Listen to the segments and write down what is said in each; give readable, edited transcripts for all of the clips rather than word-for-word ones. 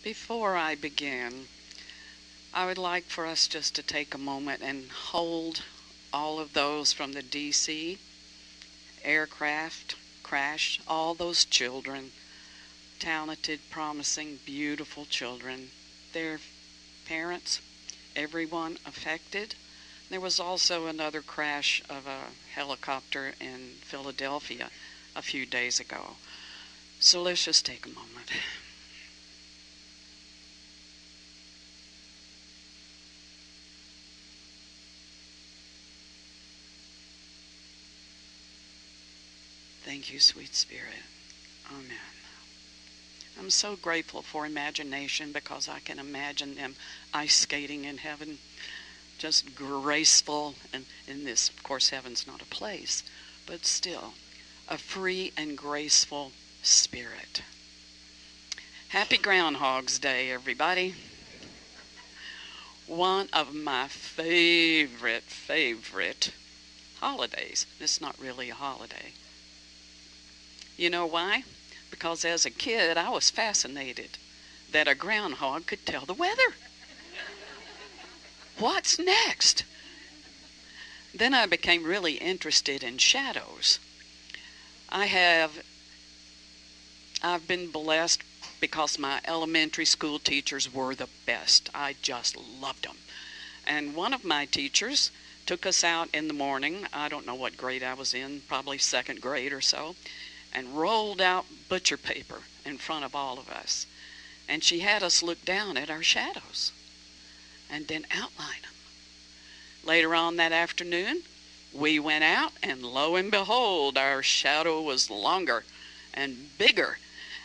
Before I begin, I would like for us just to take a moment and hold all of those from the DC aircraft crash, all those children, talented, promising, beautiful children, their parents, everyone affected. There was also another crash of a helicopter in Philadelphia a few days ago. So let's just take a moment. Thank you, sweet Spirit. Amen. I'm so grateful for imagination because I can imagine them ice skating in heaven, just graceful. And in this, of course, heaven's not a place, but still a free and graceful spirit. Happy Groundhog's Day, everybody. One of my favorite holidays. It's not really a holiday. You know why? Because as a kid, I was fascinated that a groundhog could tell the weather. What's next? Then I became really interested in shadows. I've been blessed because my elementary school teachers were the best. I just loved them. And one of my teachers took us out in the morning. I don't know what grade I was in, probably second grade or so, and rolled out butcher paper in front of all of us. And she had us look down at our shadows and then outline them. Later on that afternoon, we went out, and lo and behold, our shadow was longer and bigger.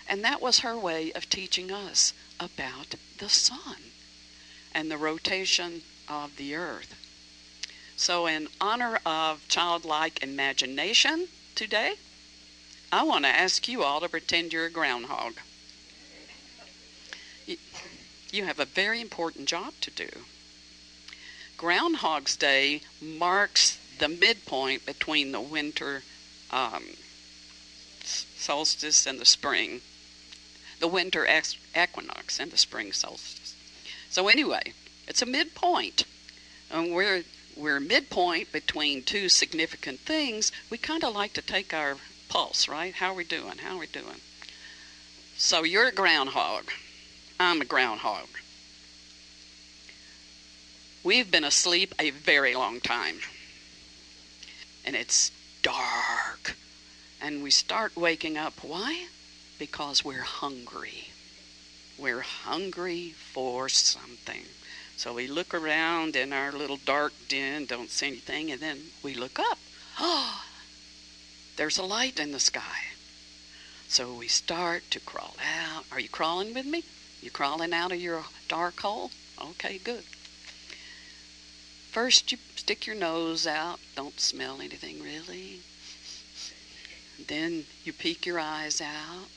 And that was her way of teaching us about the sun and the rotation of the earth. So in honor of childlike imagination today, I want to ask you all to pretend you're a groundhog. You have a very important job to do. Groundhog's Day marks the midpoint between the winter solstice and the spring, the winter equinox and the spring solstice. So anyway, it's a midpoint. And we're midpoint between two significant things. We kind of like to take our pulse, right? How are we doing? So you're a groundhog. I'm a groundhog. We've been asleep a very long time. And it's dark. And we start waking up. Why? Because we're hungry. We're hungry for something. So we look around in our little dark den, don't see anything, and then we look up. Oh, there's a light in the sky. So we start to crawl out. Are you crawling with me? You crawling out of your dark hole? Okay, good. First you stick your nose out. Don't smell anything really. Then you peek your eyes out,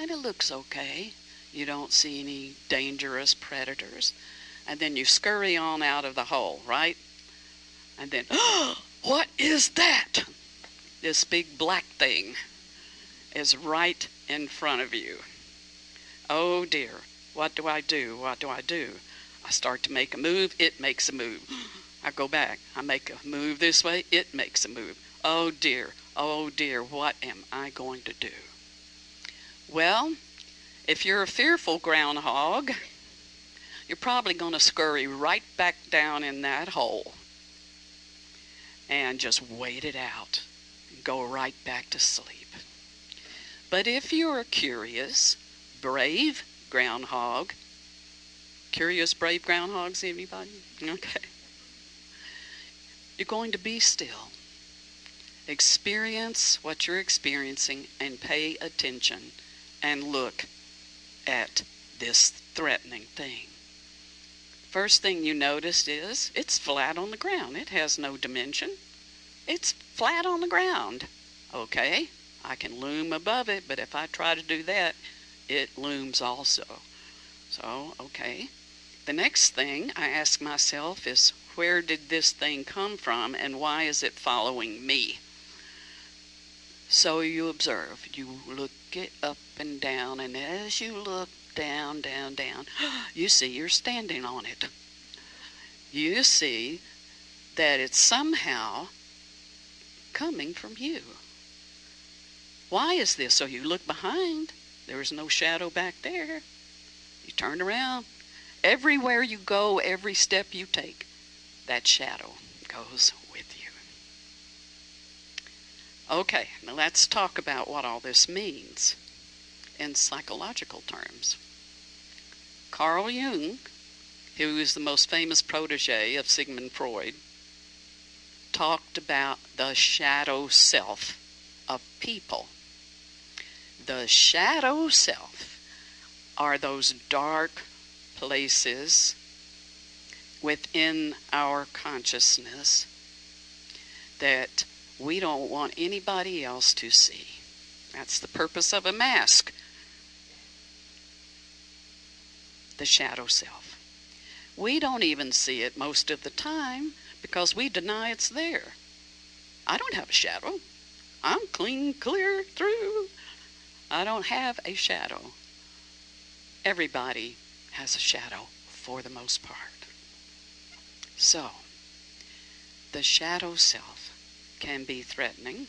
and it looks okay. You don't see any dangerous predators. And then you scurry on out of the hole, right? And then, oh, what is that? This big black thing is right in front of you. Oh dear, what do I do? I start to make a move, it makes a move. I go back, I make a move this way, it makes a move. Oh dear, what am I going to do? Well, if you're a fearful groundhog, you're probably going to scurry right back down in that hole and just wait it out. Go right back to sleep. But if you're a curious, brave groundhog, curious, brave groundhogs, anybody? Okay. You're going to be still. Experience what you're experiencing and pay attention and look at this threatening thing. First thing you notice is it's flat on the ground. It has no dimension. It's flat on the ground. Okay, I can loom above it, but if I try to do that, it looms also. So, okay. The next thing I ask myself is, where did this thing come from and why is it following me? So you observe, you look look it up and down, and as you look down, down, down, you see you're standing on it. You see that it's somehow coming from you. Why is this? So you look behind. There is no shadow back there. You turn around. Everywhere you go, every step you take, that shadow goes with you. Okay, now let's talk about what all this means in psychological terms. Carl Jung, who is the most famous protege of Sigmund Freud, talked about the shadow self of people. The shadow self are those dark places within our consciousness that we don't want anybody else to see. That's the purpose of a mask. The shadow self. We don't even see it most of the time because we deny it's there. I don't have a shadow. I'm clean, clear through. I don't have a shadow. Everybody has a shadow for the most part. So, the shadow self can be threatening,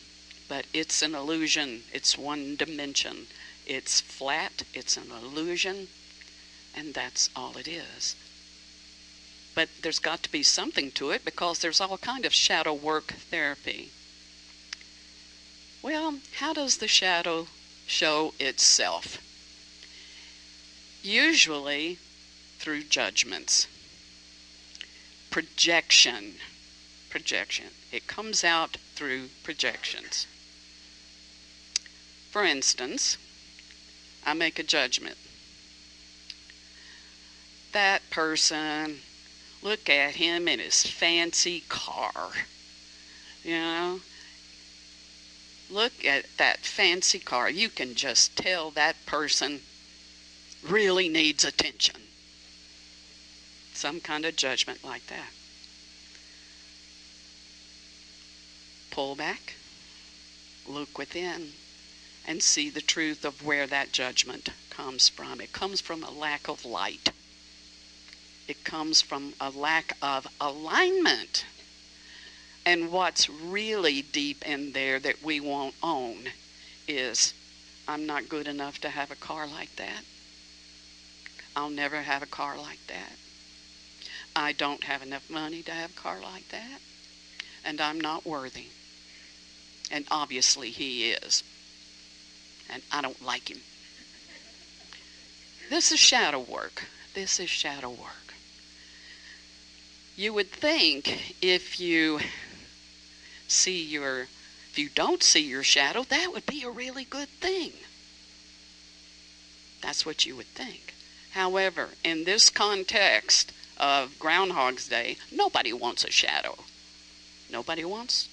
but it's an illusion. It's one dimension. It's flat. It's an illusion. And that's all it is. But there's got to be something to it because there's all kind of shadow work therapy. Well, how does the shadow show itself? Usually through judgments. Projection. It comes out through projections. For instance, I make a judgment. That person, look at him in his fancy car. You know? Look at that fancy car. You can just tell that person really needs attention. Some kind of judgment like that. Pull back, look within, and see the truth of where that judgment comes from. It comes from a lack of light. It comes from a lack of alignment. And what's really deep in there that we won't own is, I'm not good enough to have a car like that. I'll never have a car like that. I don't have enough money to have a car like that. And I'm not worthy. And obviously he is. And I don't like him. This is shadow work. This is shadow work. You would think if you don't see your shadow, that would be a really good thing. That's what you would think. However, in this context of Groundhog's Day, nobody wants a shadow. Nobody wants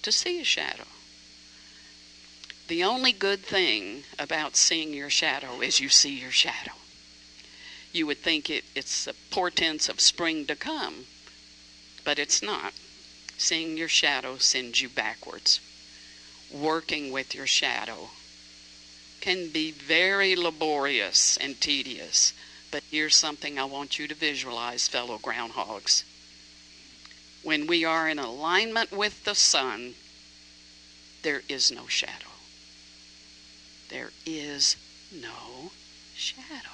to see a shadow. The only good thing about seeing your shadow is you see your shadow. You would think it's a portent of spring to come, but it's not. Seeing your shadow sends you backwards. Working with your shadow can be very laborious and tedious, but here's something I want you to visualize, fellow groundhogs. When we are in alignment with the sun, there is no shadow. There is no shadow.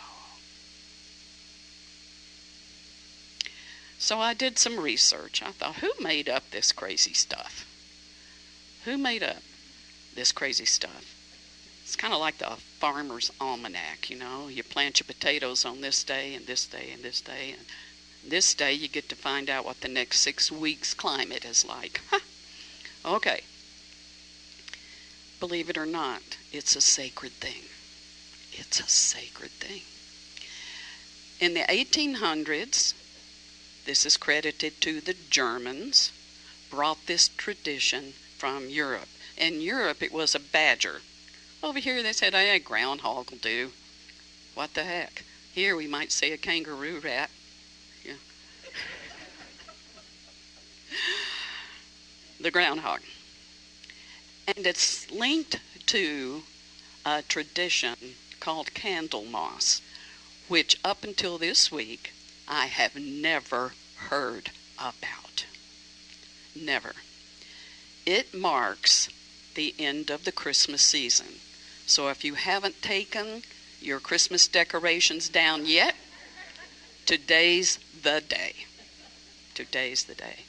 So I did some research. I thought, who made up this crazy stuff? Who made up this crazy stuff? It's kind of like the farmer's almanac, you know. You plant your potatoes on this day and this day and this day. And this day you get to find out what the next 6 weeks' climate is like. Okay. Believe it or not, it's a sacred thing. It's a sacred thing. In the 1800s, this is credited to the Germans, brought this tradition from Europe. In Europe, it was a badger. Over here, they said, a groundhog will do. What the heck? Here, we might say a kangaroo rat. Yeah. The groundhog. And it's linked to a tradition called Candlemas, which up until this week I have never heard about. Never. It marks the end of the Christmas season. So if you haven't taken your Christmas decorations down yet, today's the day. Today's the day.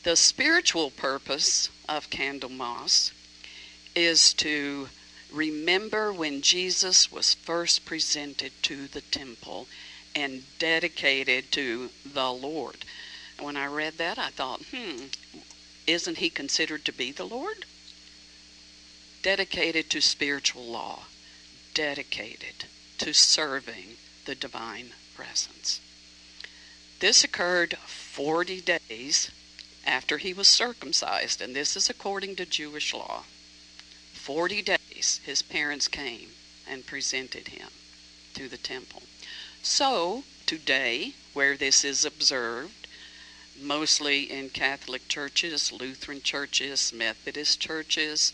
The spiritual purpose of Candlemas is to remember when Jesus was first presented to the temple and dedicated to the Lord. And when I read that, I thought, isn't he considered to be the Lord? Dedicated to spiritual law, dedicated to serving the divine presence. This occurred 40 days after he was circumcised, and this is according to Jewish law. 40 days his parents came and presented him to the temple. So today, where this is observed, mostly in Catholic churches, Lutheran churches, Methodist churches,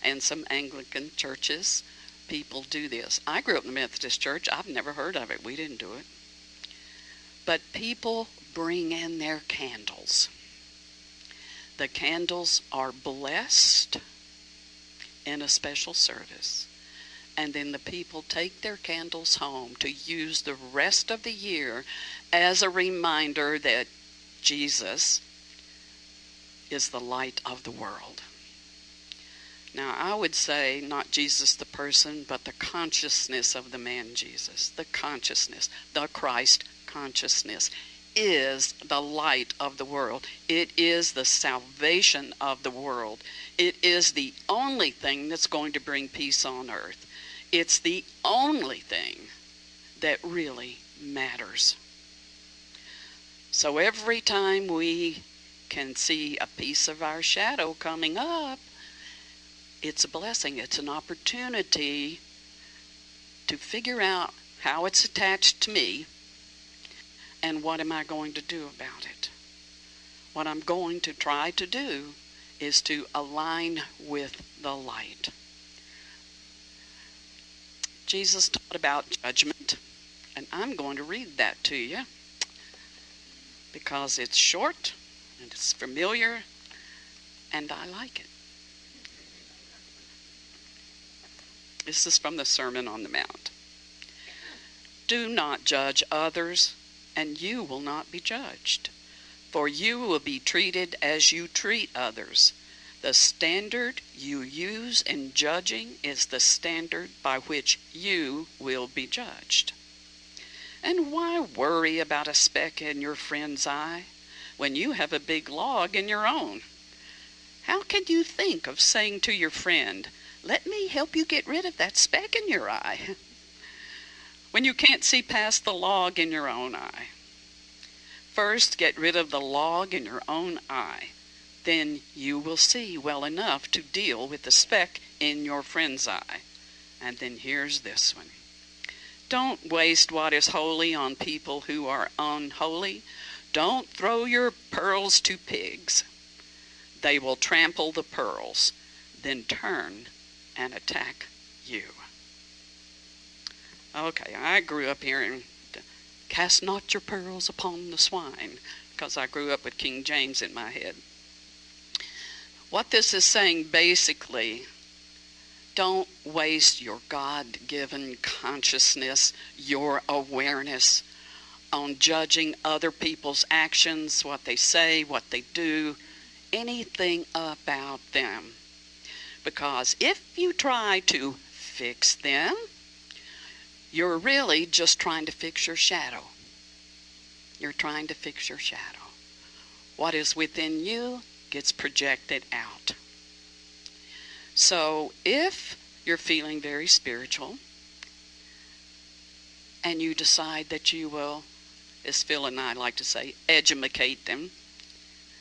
and some Anglican churches, people do this. I grew up in the Methodist church. I've never heard of it. We didn't do it. But people bring in their candles. The candles are blessed in a special service. And then the people take their candles home to use the rest of the year as a reminder that Jesus is the light of the world. Now, I would say not Jesus the person, but the consciousness of the man Jesus. The consciousness, the Christ consciousness is the light of the world. It is the salvation of the world. It is the only thing that's going to bring peace on earth. It's the only thing that really matters. So every time we can see a piece of our shadow coming up, it's a blessing. It's an opportunity to figure out how it's attached to me and what am I going to do about it. What I'm going to try to do is to align with the light. Jesus taught about judgment, and I'm going to read that to you because it's short and it's familiar and I like it. This is from the Sermon on the Mount. Do not judge others, and you will not be judged. For you will be treated as you treat others. The standard you use in judging is the standard by which you will be judged. And why worry about a speck in your friend's eye when you have a big log in your own? How can you think of saying to your friend, "Let me help you get rid of that speck in your eye," when you can't see past the log in your own eye? First, get rid of the log in your own eye. Then you will see well enough to deal with the speck in your friend's eye. And then here's this one. Don't waste what is holy on people who are unholy. Don't throw your pearls to pigs. They will trample the pearls, then turn and attack you. Okay, I grew up hearing, "Cast not your pearls upon the swine," because I grew up with King James in my head. What this is saying basically, don't waste your God-given consciousness, your awareness, on judging other people's actions, what they say, what they do, anything about them. Because if you try to fix them, you're really just trying to fix your shadow. You're trying to fix your shadow. What is within you gets projected out. So if you're feeling very spiritual and you decide that you will, as Phil and I like to say, edumacate them,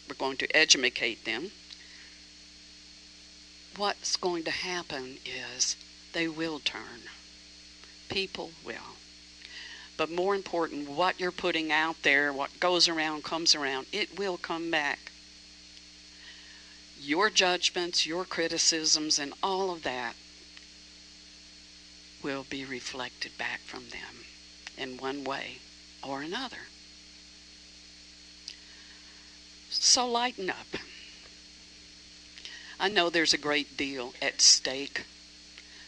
we're going to edumacate them, what's going to happen is they will turn. People will. But more important, what you're putting out there, what goes around comes around, it will come back. Your judgments, your criticisms, and all of that will be reflected back from them in one way or another. So lighten up. I know there's a great deal at stake.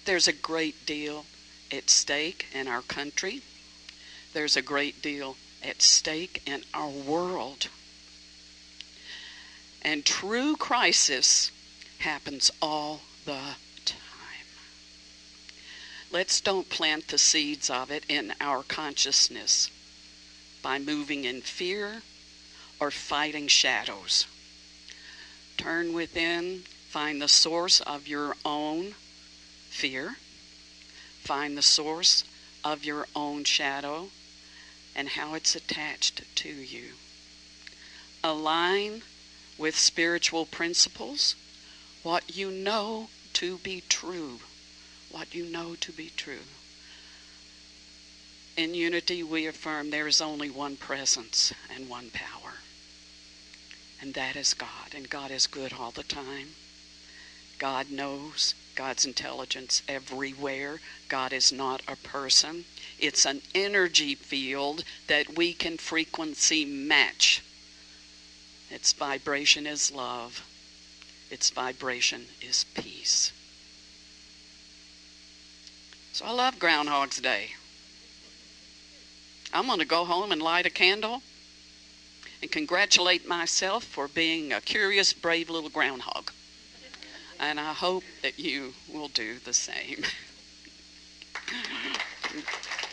There's a great deal at stake in our country. There's a great deal at stake in our world. And true crisis happens all the time. Let's don't plant the seeds of it in our consciousness by moving in fear or fighting shadows. Turn within, find the source of your own fear, find the source of your own shadow and how it's attached to you. Align with spiritual principles what you know to be true. What you know to be true. In unity, we affirm there is only one presence and one power. And that is God. And God is good all the time. God knows. God's intelligence everywhere. God is not a person. It's an energy field that we can frequency match. Its vibration is love. Its vibration is peace. So I love Groundhog's Day. I'm going to go home and light a candle and congratulate myself for being a curious, brave little groundhog. And I hope that you will do the same.